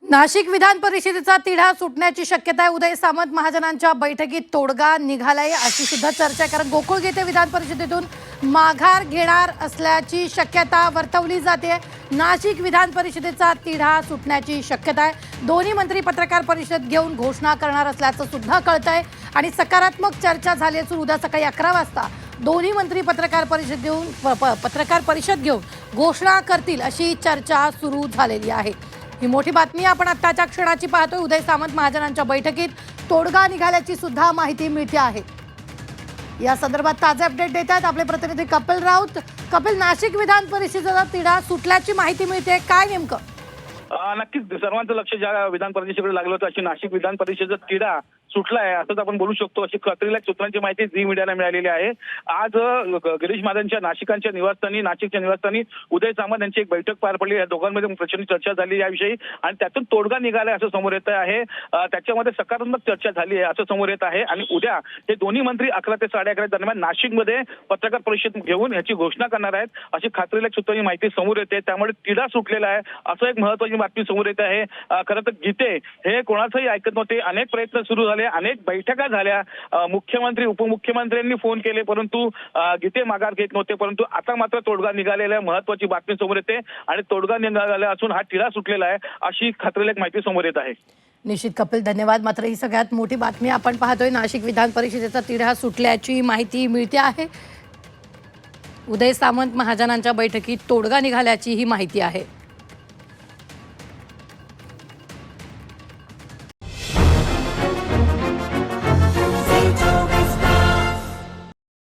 नाशिक विधान परिषदेचा तिढा सुटण्याची शक्यता आहे। उदय सामंत महाजनांच्या बैठकीत तोडगा निघालाय अशी सुद्धा चर्चा आहे, कारण गोकुळ गीते विधान परिषदेतून माघार घेणार असल्याची शक्यता वर्तवली जाते। नाशिक विधान परिषदेचा तिढा सुटण्याची शक्यता आहे। दोन्ही मंत्री पत्रकार परिषद घेऊन घोषणा करणार असल्याचं सुद्धा कळतंय आणि सकारात्मक चर्चा झाली असून उद्या सकाळी 11 वाजता दोन्ही मंत्री पत्रकार परिषद घेऊन घोषणा करतील अशी चर्चा सुरू झालेली आहे। ही मोठी बातमी आपण आत्ताच्या क्षणाची पाहतोय। उदय सामंत महाजनांच्या बैठकीत तोडगा निघाल्याची सुद्धा माहिती मिळते आहे। या संदर्भात ताजे अपडेट देतात आपले प्रतिनिधी कपिल राऊत। कपिल, नाशिक विधान परिषदेचा तिढा सुटल्याची माहिती मिळते, काय नेमकं? नक्कीच सर्वांचं लक्ष ज्या विधान परिषदेकडे लागलं होतं अशी नाशिक विधान परिषदेचा तिढा सुटला आहे असंच आपण बोलू शकतो। अशी खात्रीलायक सूत्रांची माहिती झी मीडियाला मिळालेली आहे। आज गिरीश महाजनच्या नाशिकच्या निवासस्थानी उदय सामंत यांची एक बैठक पार पडली। या दोघांमध्ये प्रचंड चर्चा झाली याविषयी आणि त्यातून तोडगा निघालाय असं समोर येत आहे। त्याच्यामध्ये सकारात्मक चर्चा झाली आहे असं समोर येत आहे आणि उद्या हे दोन्ही मंत्री 11 ते 11:30 दरम्यान नाशिकमध्ये पत्रकार परिषद घेऊन याची घोषणा करणार आहेत अशी खात्रीलायक सूत्रांची माहिती समोर येते। त्यामुळे तिढा सुटलेला आहे असं एक महत्त्वाची बातमी समोर येत आहे। खरं तर गीते हे कोणाचंही ऐकत नव्हते, अनेक प्रयत्न सुरू झाले, अनेक बैठका झाल्या, मुख्यमंत्री उपमुख्यमंत्र्यांनी फोन केले परंतु गीते माघार घेत नव्हते। परंतु आता मात्र तोडगा निघालेला महत्त्वाची बातमी समोर येते आणि तोडगा निघालेला असून हा तिढा सुटलेला आहे अशी खात्रीलायक माहिती समोर येत आहे। निश्चित कपिल, धन्यवाद। मात्र ही सगळ्यात मोठी बातमी आपण पाहतोय, नाशिक विधान परिषदेचा तिढा सुटल्याची माहिती मिळते आहे। उदय सामंत महाजनांच्या बैठकीत तोडगा निघाल्याची ही माहिती आहे।